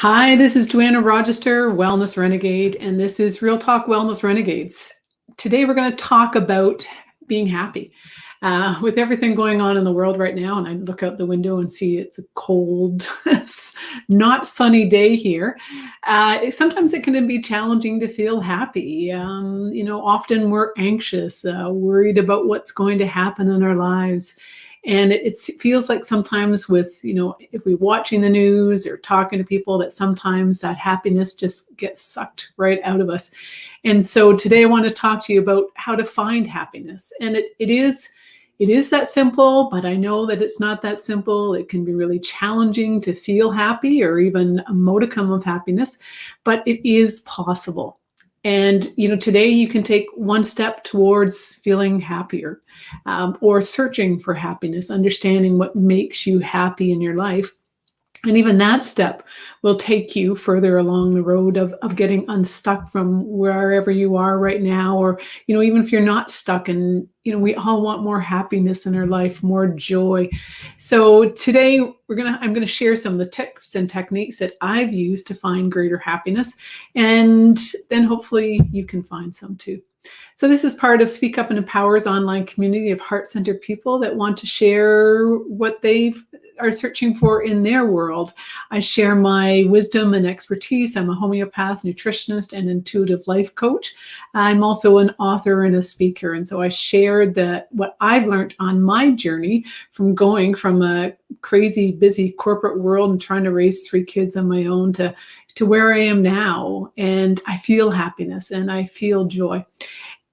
Hi, this is Joanna Rochester, Wellness Renegade, and this is Real Talk Wellness Renegades. Today we're going to talk about being happy. With everything going on in the world right now, and I look out the window and see it's a cold, not sunny day here, sometimes it can be challenging to feel happy. Often we're anxious, worried about what's going to happen in our lives. And it feels like sometimes if we're watching the news or talking to people, that sometimes that happiness just gets sucked right out of us. And so today I want to talk to you about how to find happiness. And it is that simple, but I know that it's not that simple. It can be really challenging to feel happy or even a modicum of happiness, but it is possible. And, today you can take one step towards feeling happier, or searching for happiness, understanding what makes you happy in your life. And even that step will take you further along the road of getting unstuck from wherever you are right now. Or, even if you're not stuck, and, we all want more happiness in our life, more joy. So today I'm going to share some of the tips and techniques that I've used to find greater happiness. And then hopefully you can find some too. So this is part of Speak Up and Empower's online community of heart-centered people that want to share what they are searching for in their world. I share my wisdom and expertise. I'm a homeopath, nutritionist, and intuitive life coach. I'm also an author and a speaker. And so I shared what I've learned on my journey from going from a crazy, busy corporate world and trying to raise 3 kids on my own to where I am now. And I feel happiness and I feel joy.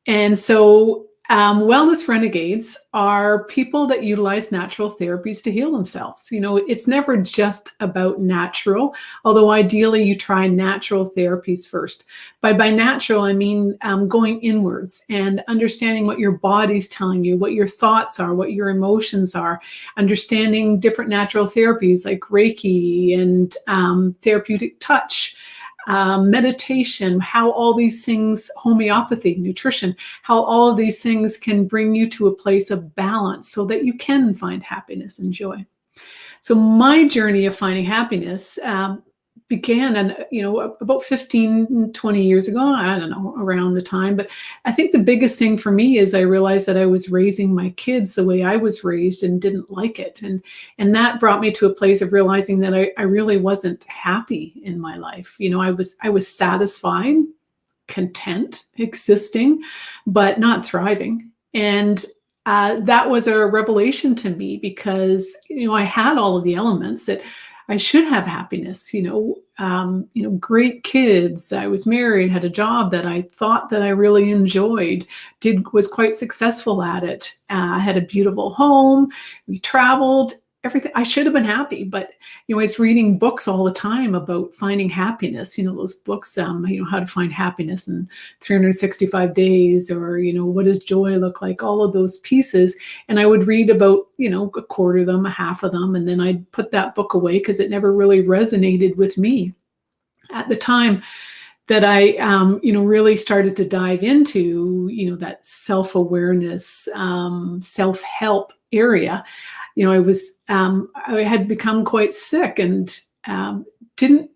And so wellness renegades are people that utilize natural therapies to heal themselves. It's never just about natural, although ideally you try natural therapies first. By natural, I mean going inwards and understanding what your body's telling you, what your thoughts are, what your emotions are, understanding different natural therapies like Reiki and therapeutic touch, meditation, how all these things, homeopathy, nutrition, how all of these things can bring you to a place of balance so that you can find happiness and joy. So my journey of finding happiness began, about 15, 20 years ago, I don't know, around the time. But I think the biggest thing for me is I realized that I was raising my kids the way I was raised and didn't like it. And that brought me to a place of realizing that I really wasn't happy in my life. I was satisfied, content, existing, but not thriving. And that was a revelation to me because, I had all of the elements that I should have happiness, great kids. I was married, had a job that I thought that I really enjoyed, was quite successful at it. I had a beautiful home. We traveled, everything. I should have been happy, but, I was reading books all the time about finding happiness, those books, how to find happiness in 365 days, or, what does joy look like? All of those pieces. And I would read about, a quarter of them, a half of them, and then I'd put that book away because it never really resonated with me at the time that I, really started to dive into, that self-awareness, self-help area. I had become quite sick and didn't,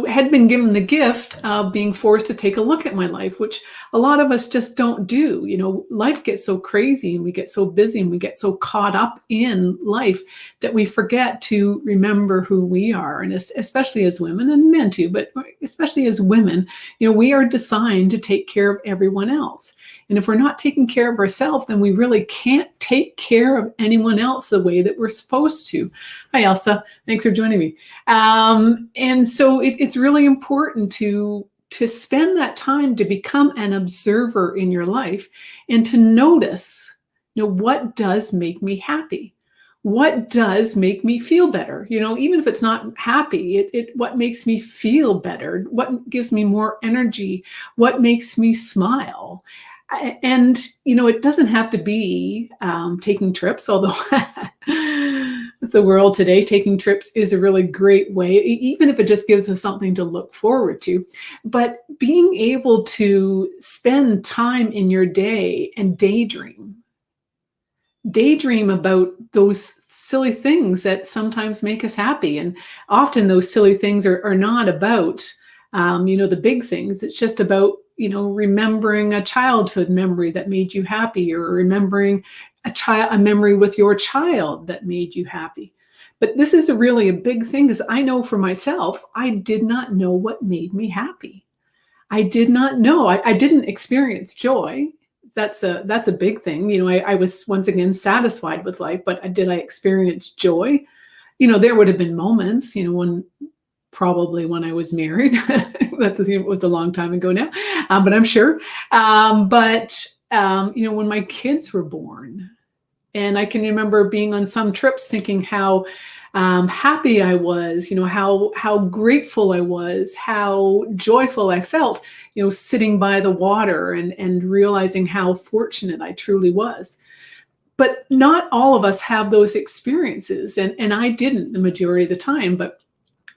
had been given the gift of being forced to take a look at my life, which a lot of us just don't do. Life gets so crazy and we get so busy and we get so caught up in life that we forget to remember who we are. And especially as women, and men too, but especially as women, we are designed to take care of everyone else. And if we're not taking care of ourselves, then we really can't take care of anyone else the way that we're supposed to. Hi, Elsa. Thanks for joining me. And so it's really important to spend that time to become an observer in your life and to notice, what does make me happy? What does make me feel better? Even if it's not happy, what makes me feel better? What gives me more energy? What makes me smile? And, it doesn't have to be taking trips, although with the world today, taking trips is a really great way, even if it just gives us something to look forward to. But being able to spend time in your day and daydream about those silly things that sometimes make us happy. And often those silly things are not about, the big things. It's just about, remembering a childhood memory that made you happy, or remembering a memory with your child that made you happy. But this is really a big thing, because I know for myself, I did not know what made me happy. I did not know. I didn't experience joy. That's a big thing. I was once again satisfied with life, but did I experience joy? There would have been moments, probably when I was married. It was a long time ago now, but I'm sure. When my kids were born, and I can remember being on some trips thinking how happy I was, how grateful I was, how joyful I felt, sitting by the water and realizing how fortunate I truly was. But not all of us have those experiences, and I didn't the majority of the time. But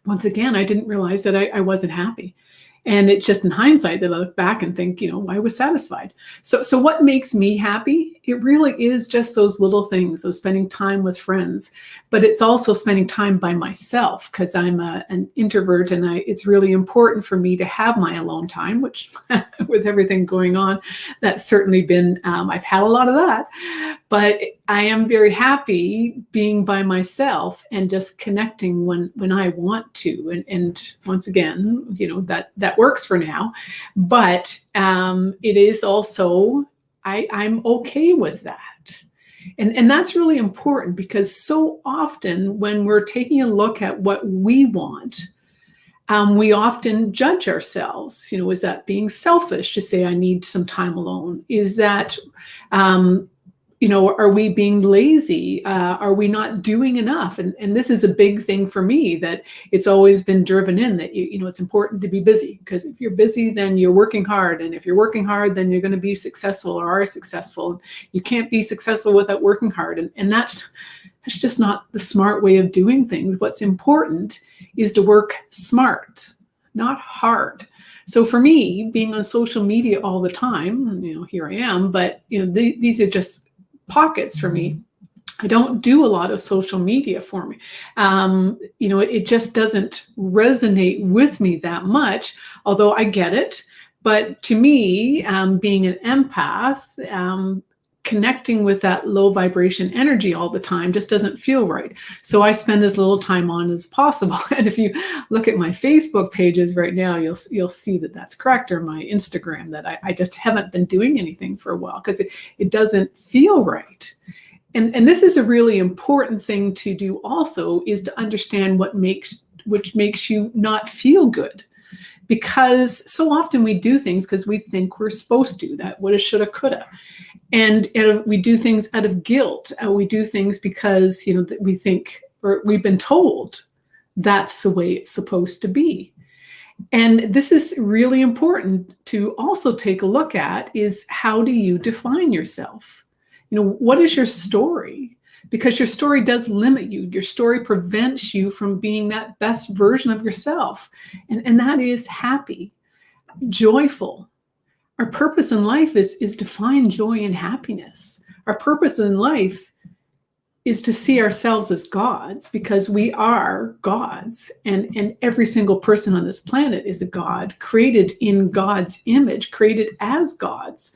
once again, I didn't realize that I wasn't happy. And it's just in hindsight that I look back and think, I was satisfied. So what makes me happy? It really is just those little things, so spending time with friends, but it's also spending time by myself, because I'm an introvert, and it's really important for me to have my alone time, which with everything going on, that's certainly been, I've had a lot of that, but I am very happy being by myself and just connecting when I want to. And once again, that works for now, but it is also, I'm okay with that. And that's really important, because so often when we're taking a look at what we want, we often judge ourselves. Is that being selfish to say I need some time alone? Is that, are we being lazy? Are we not doing enough? And this is a big thing for me, that it's always been driven in that, it's important to be busy, because if you're busy, then you're working hard. And if you're working hard, then you're going to be successful, or are successful. You can't be successful without working hard. And that's just not the smart way of doing things. What's important is to work smart, not hard. So for me, being on social media all the time, here I am, but these are just pockets for me. I don't do a lot of social media for me. It just doesn't resonate with me that much, although I get it. But to me, being an empath, connecting with that low vibration energy all the time just doesn't feel right. So I spend as little time on as possible. And if you look at my Facebook pages right now, you'll see that that's correct, or my Instagram, that I just haven't been doing anything for a while, because it doesn't feel right. And this is a really important thing to do also, is to understand which makes you not feel good. Because so often we do things because we think we're supposed to, that woulda, shoulda, coulda. And we do things out of guilt. We do things because, that we think, or we've been told that's the way it's supposed to be. And this is really important to also take a look at, is how do you define yourself? What is your story? Because your story does limit you. Your story prevents you from being that best version of yourself. And that is happy, joyful. Our purpose in life is to find joy and happiness. Our purpose in life is to see ourselves as gods, because we are gods. And every single person on this planet is a god, created in God's image, created as gods.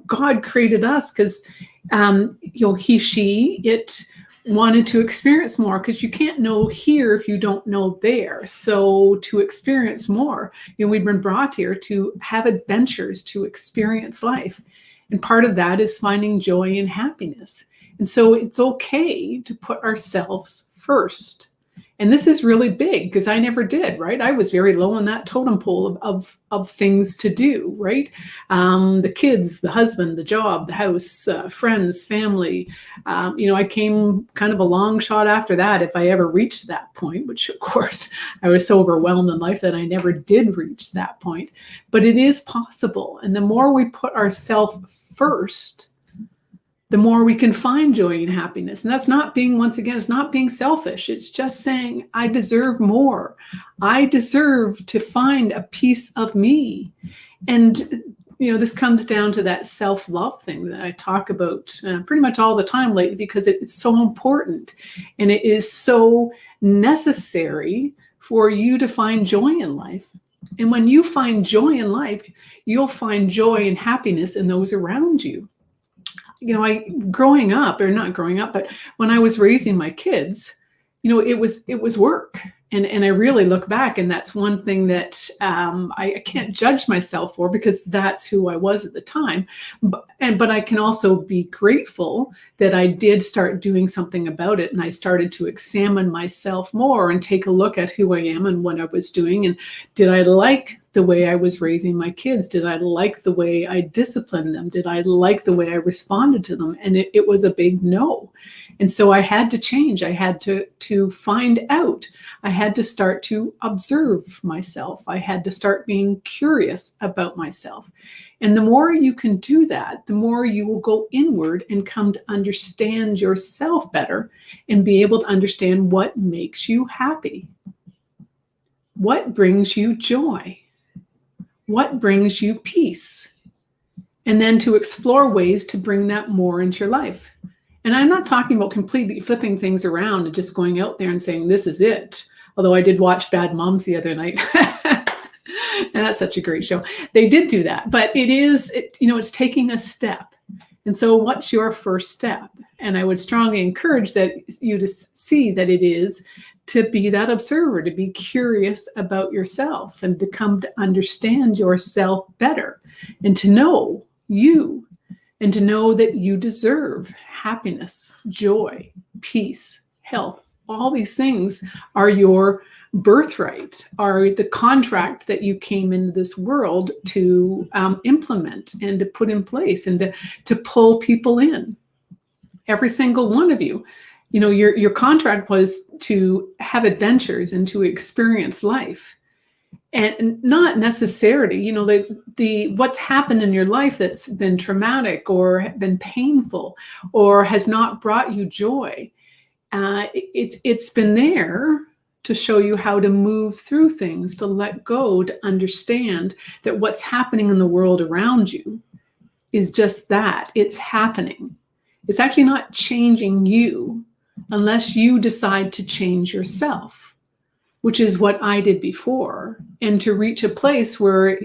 God created us because, it wanted to experience more, because you can't know here if you don't know there. So to experience more, we've been brought here to have adventures, to experience life. And part of that is finding joy and happiness. And so it's okay to put ourselves first. And this is really big, because I never did, right? I was very low on that totem pole of things to do, right? The kids, the husband, the job, the house, friends, family. I came kind of a long shot after that, if I ever reached that point, which of course I was so overwhelmed in life that I never did reach that point. But it is possible. And the more we put ourselves first, the more we can find joy and happiness. And that's not being, once again, it's not being selfish. It's just saying, I deserve more. I deserve to find a piece of me. And this comes down to that self-love thing that I talk about pretty much all the time lately, because it's so important and it is so necessary for you to find joy in life. And when you find joy in life, you'll find joy and happiness in those around you. Growing up, or not growing up, but when I was raising my kids, it was work. And I really look back, and that's one thing that I can't judge myself for, because that's who I was at the time. But I can also be grateful that I did start doing something about it, and I started to examine myself more and take a look at who I am and what I was doing. And did I like the way I was raising my kids? Did I like the way I disciplined them? Did I like the way I responded to them? And it was a big no. And so I had to change. I had to find out. I had to start to observe myself. I had to start being curious about myself. And the more you can do that, the more you will go inward and come to understand yourself better and be able to understand what makes you happy. What brings you joy? What brings you peace? And then to explore ways to bring that more into your life. And I'm not talking about completely flipping things around and just going out there and saying, this is it. Although I did watch Bad Moms the other night. And that's such a great show. They did do that. But it's taking a step. And so what's your first step? And I would strongly encourage you to see that it is to be that observer, to be curious about yourself, and to come to understand yourself better, and to know you, and to know that you deserve happiness, joy, peace, health. All these things are your birthright, are the contract that you came into this world to implement and to put in place, and to pull people in. Every single one of you. Your contract was to have adventures and to experience life. And not necessarily, what's happened in your life that's been traumatic or been painful or has not brought you joy. It's been there to show you how to move through things, to let go, to understand that what's happening in the world around you is just that. It's happening. It's actually not changing you unless you decide to change yourself, which is what I did before. And to reach a place where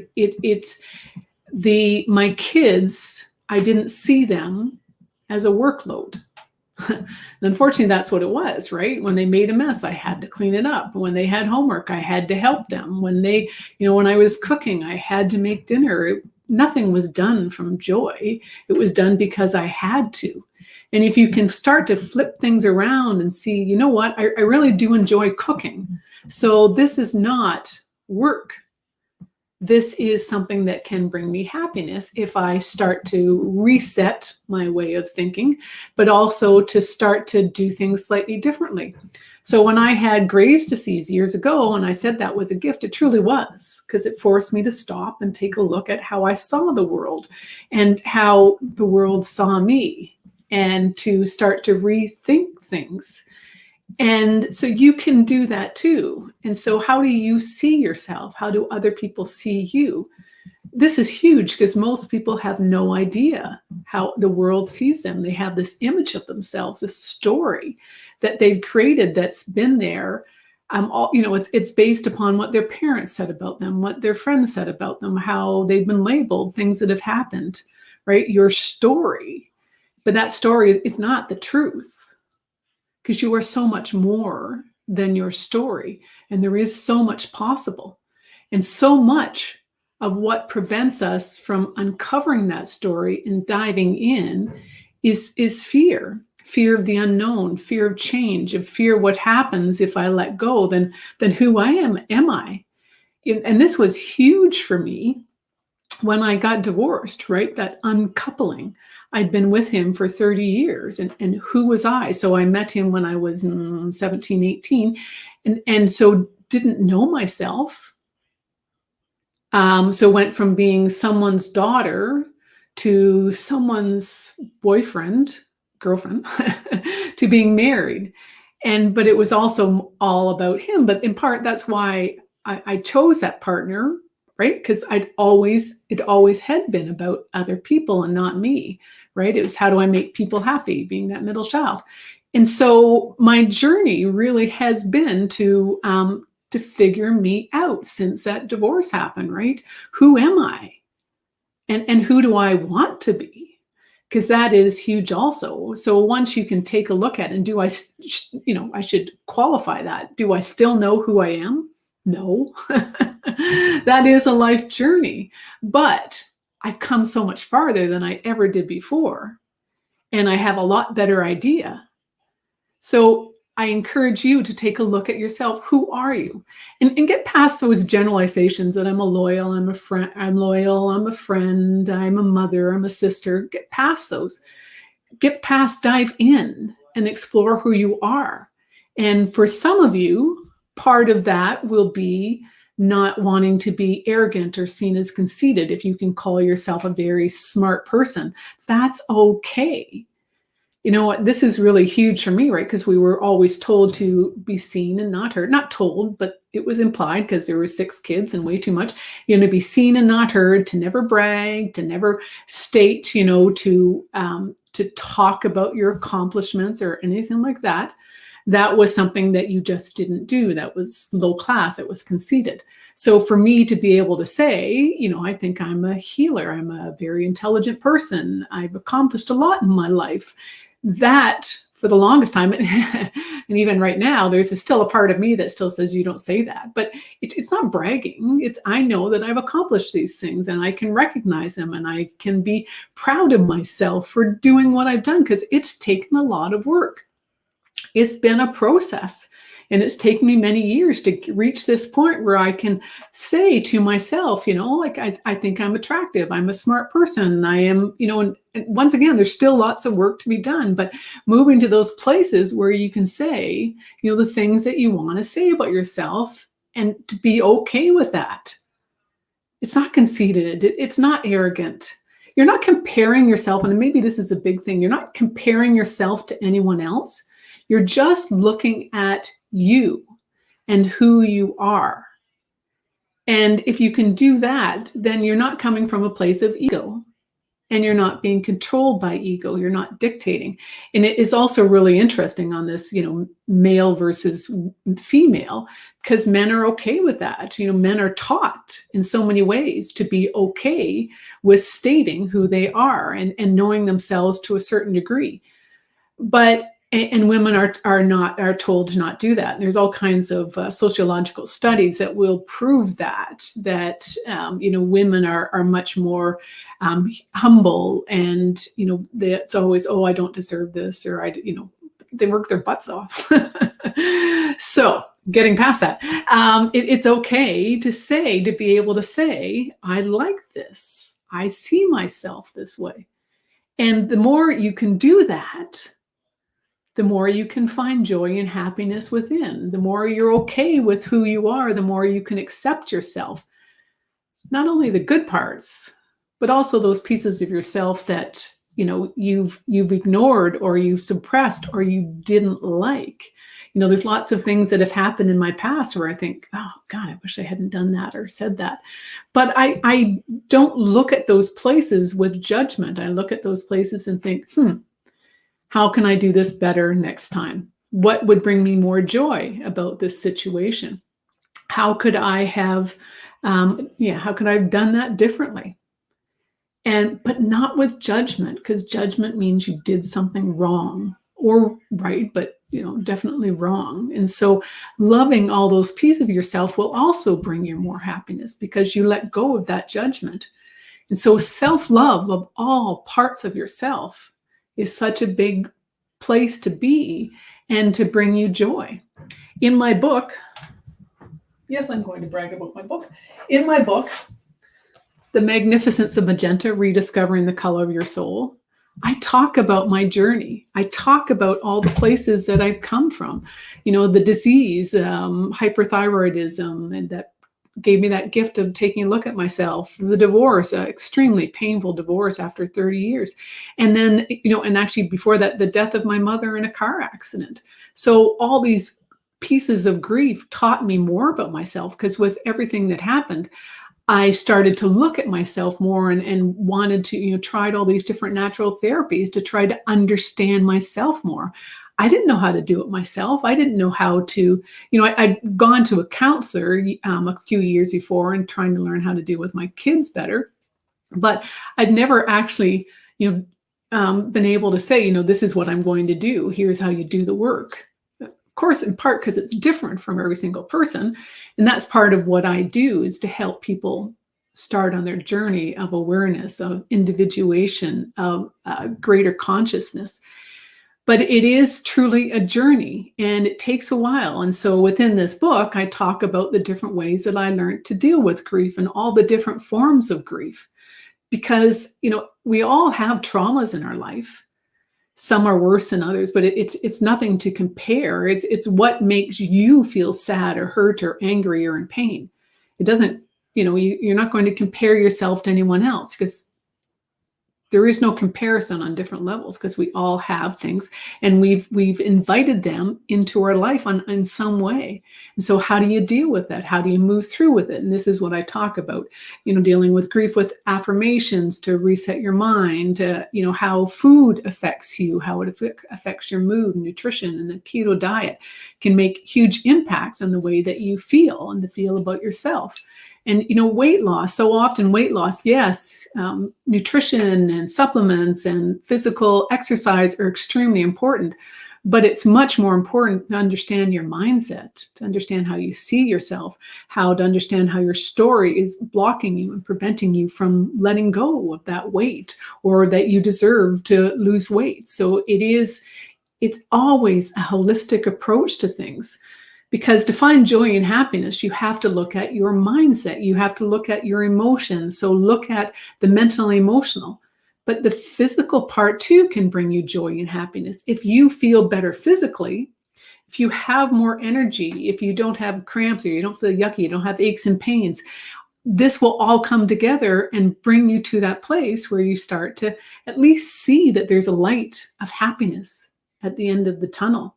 my kids, I didn't see them as a workload. And unfortunately, that's what it was, right? When they made a mess, I had to clean it up. When they had homework, I had to help them. When I was cooking, I had to make dinner. Nothing was done from joy. It was done because I had to. And if you can start to flip things around and see, you know what, I really do enjoy cooking. So this is not work. This is something that can bring me happiness if I start to reset my way of thinking, but also to start to do things slightly differently. So when I had Graves' disease years ago, and I said that was a gift, it truly was, because it forced me to stop and take a look at how I saw the world and how the world saw me, and to start to rethink things. And so you can do that too. And so how do you see yourself? How do other people see you? This is huge, because most people have no idea how the world sees them. They have this image of themselves, this story that they've created that's been there. It's based upon what their parents said about them, what their friends said about them, how they've been labeled, things that have happened, right? Your story. But that story is not the truth, because you are so much more than your story. And there is so much possible. And so much of what prevents us from uncovering that story and diving in is fear. Fear of the unknown, fear of change, of fear what happens if I let go, then who I am I? And this was huge for me when I got divorced, right? That uncoupling. I'd been with him for 30 years, and who was I? So I met him when I was 17, 18, and so didn't know myself. So went from being someone's daughter to someone's boyfriend, girlfriend, to being married. But it was also all about him. But in part, that's why I chose that partner. right? Because it always had been about other people and not me, right? It was, how do I make people happy, being that middle child. And so my journey really has been to figure me out since that divorce happened, right? Who am I? And who do I want to be? Because that is huge also. So once you can take a look at it, and I should qualify that. Do I still know who I am? No. That is a life journey. But I've come so much farther than I ever did before. And I have a lot better idea. So I encourage you to take a look at yourself. Who are you? And get past those generalizations that I'm a friend, I'm loyal, I'm a friend, I'm a mother, I'm a sister. Get past those. Dive in and explore who you are. And for some of you, part of that will be not wanting to be arrogant or seen as conceited. If you can call yourself a very smart person, that's okay. You know what? This is really huge for me, right? Because we were always told to be seen and not heard. Not told, but it was implied because there were 6 kids and way too much. To be seen and not heard, to never brag, to never state, to talk about your accomplishments or anything like that. That was something that you just didn't do. That was low class. It was conceited. So for me to be able to say, I think I'm a healer. I'm a very intelligent person. I've accomplished a lot in my life. That, for the longest time, and even right now, there's still a part of me that still says you don't say that. But it's not bragging. I know that I've accomplished these things and I can recognize them and I can be proud of myself for doing what I've done, because it's taken a lot of work. It's been a process, and it's taken me many years to reach this point where I can say to myself, I think I'm attractive. I'm a smart person. I am, and once again, there's still lots of work to be done, but moving to those places where you can say, the things that you want to say about yourself and to be okay with that. It's not conceited. It's not arrogant. You're not comparing yourself. And maybe this is a big thing. You're not comparing yourself to anyone else. You're just looking at you and who you are. And if you can do that, then you're not coming from a place of ego, and you're not being controlled by ego. You're not dictating. And it is also really interesting on this, male versus female, because men are okay with that. Men are taught in so many ways to be okay with stating who they are and knowing themselves to a certain degree. And women are told to not do that. And there's all kinds of sociological studies that will prove that women are much more humble, and it's always, I don't deserve this, or they work their butts off. So getting past that, it's okay to be able to say, I like this. I see myself this way. And the more you can do that, the more you can find joy and happiness within. The more you're okay with who you are, the more you can accept yourself. Not only the good parts, but also those pieces of yourself that you've ignored, or you suppressed, or you didn't like. There's lots of things that have happened in my past where I think, oh God, I wish I hadn't done that or said that. But I don't look at those places with judgment. I look at those places and think, how can I do this better next time? What would bring me more joy about this situation? How could I have, how could I have done that differently? But not with judgment, because judgment means you did something wrong, or right, but definitely wrong. And so loving all those pieces of yourself will also bring you more happiness, because you let go of that judgment. And so self-love of all parts of yourself is such a big place to be, and to bring you joy. In my book, yes, I'm going to brag about my book. In my book, The Magnificence of Magenta, Rediscovering the Color of Your Soul, I talk about my journey. I talk about all the places that I've come from, the disease, hyperthyroidism, and that gave me that gift of taking a look at myself. The divorce, extremely painful divorce after 30 years. And then, and actually before that, the death of my mother in a car accident. So all these pieces of grief taught me more about myself, because with everything that happened, I started to look at myself more and wanted to, tried all these different natural therapies to try to understand myself more. I didn't know how to do it myself. I didn't know how to, I'd gone to a counselor a few years before and trying to learn how to deal with my kids better, but I'd never actually, been able to say, this is what I'm going to do. Here's how you do the work. Of course, in part because it's different from every single person. And that's part of what I do, is to help people start on their journey of awareness, of individuation, of greater consciousness. But it is truly a journey, and it takes a while. And so within this book, I talk about the different ways that I learned to deal with grief and all the different forms of grief. Because, we all have traumas in our life. Some are worse than others, but it's nothing to compare. It's what makes you feel sad or hurt or angry or in pain. It doesn't, you're not going to compare yourself to anyone else, because there is no comparison on different levels, because we all have things, and we've invited them into our life in some way. And so how do you deal with that? How do you move through with it? And this is what I talk about, dealing with grief with affirmations to reset your mind, how food affects you, how it affects your mood, nutrition, and the keto diet can make huge impacts on the way that you feel and to feel about yourself. And, weight loss, so often weight loss, yes, nutrition and supplements and physical exercise are extremely important, but it's much more important to understand your mindset, to understand how you see yourself, how to understand how your story is blocking you and preventing you from letting go of that weight, or that you deserve to lose weight. So it's always a holistic approach to things. Because to find joy and happiness, you have to look at your mindset. You have to look at your emotions. So look at the mental and emotional. But the physical part too can bring you joy and happiness. If you feel better physically, if you have more energy, if you don't have cramps or you don't feel yucky, you don't have aches and pains, this will all come together and bring you to that place where you start to at least see that there's a light of happiness at the end of the tunnel.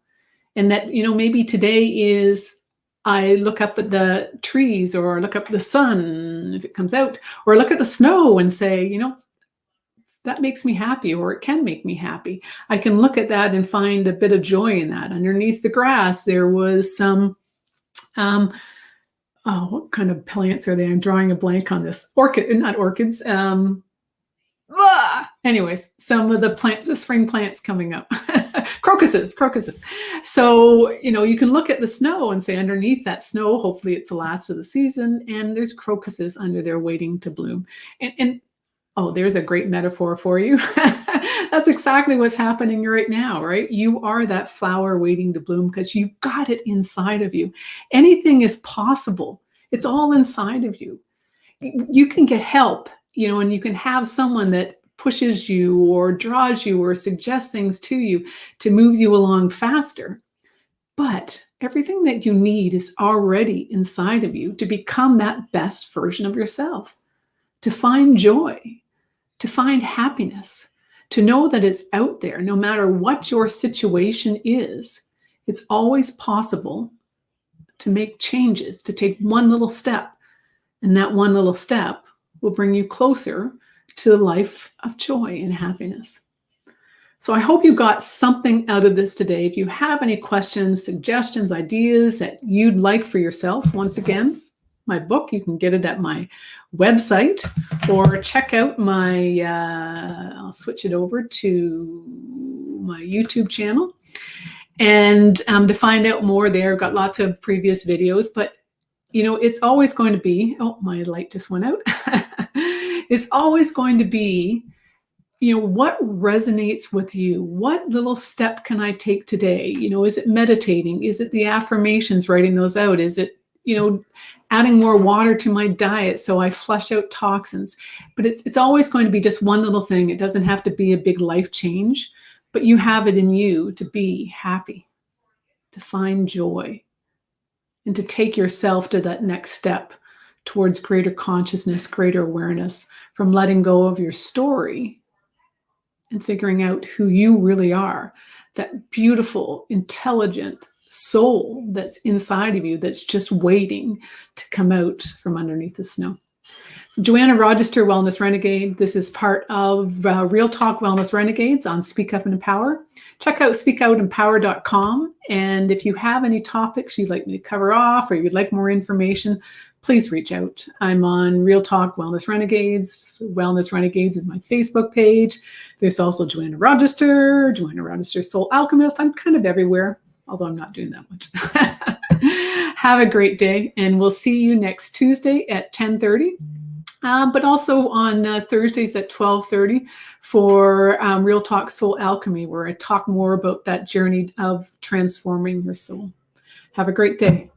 And that, maybe today is I look up at the trees, or look up at the sun if it comes out, or look at the snow and say, that makes me happy, or it can make me happy. I can look at that and find a bit of joy in that. Underneath the grass, there was some, what kind of plants are they? I'm drawing a blank on this. Not orchids. Anyways, some of the plants, the spring plants coming up. Crocuses. So, you can look at the snow and say, underneath that snow, hopefully it's the last of the season, and there's crocuses under there waiting to bloom. And oh, there's a great metaphor for you. That's exactly what's happening right now, right? You are that flower waiting to bloom because you've got it inside of you. Anything is possible. It's all inside of you. You can get help, and you can have someone that pushes you or draws you or suggests things to you to move you along faster. But everything that you need is already inside of you to become that best version of yourself, to find joy, to find happiness, to know that it's out there. No matter what your situation is, it's always possible to make changes, to take one little step. And that one little step will bring you closer to a life of joy and happiness. So I hope you got something out of this today. If you have any questions, suggestions, ideas that you'd like for yourself, once again, my book, you can get it at my website, or check out my, I'll switch it over to my YouTube channel. And to find out more there, got lots of previous videos, but it's always going to be, oh, my light just went out. It's always going to be, what resonates with you? What little step can I take today? Is it meditating? Is it the affirmations, writing those out? Is it, adding more water to my diet so I flush out toxins? But it's always going to be just one little thing. It doesn't have to be a big life change, but you have it in you to be happy, to find joy, and to take yourself to that next step towards greater consciousness, greater awareness, from letting go of your story and figuring out who you really are, that beautiful, intelligent soul that's inside of you that's just waiting to come out from underneath the snow. So Joanna Rogister, Wellness Renegade. This is part of Real Talk Wellness Renegades on Speak Up and Empower. Check out speakoutempower.com. And if you have any topics you'd like me to cover off or you'd like more information, please reach out. I'm on Real Talk Wellness Renegades. Wellness Renegades is my Facebook page. There's also Joanna Rogister Soul Alchemist. I'm kind of everywhere, although I'm not doing that much. Have a great day, and we'll see you next Tuesday at 10:30. But also on Thursdays at 12:30 for Real Talk Soul Alchemy, where I talk more about that journey of transforming your soul. Have a great day.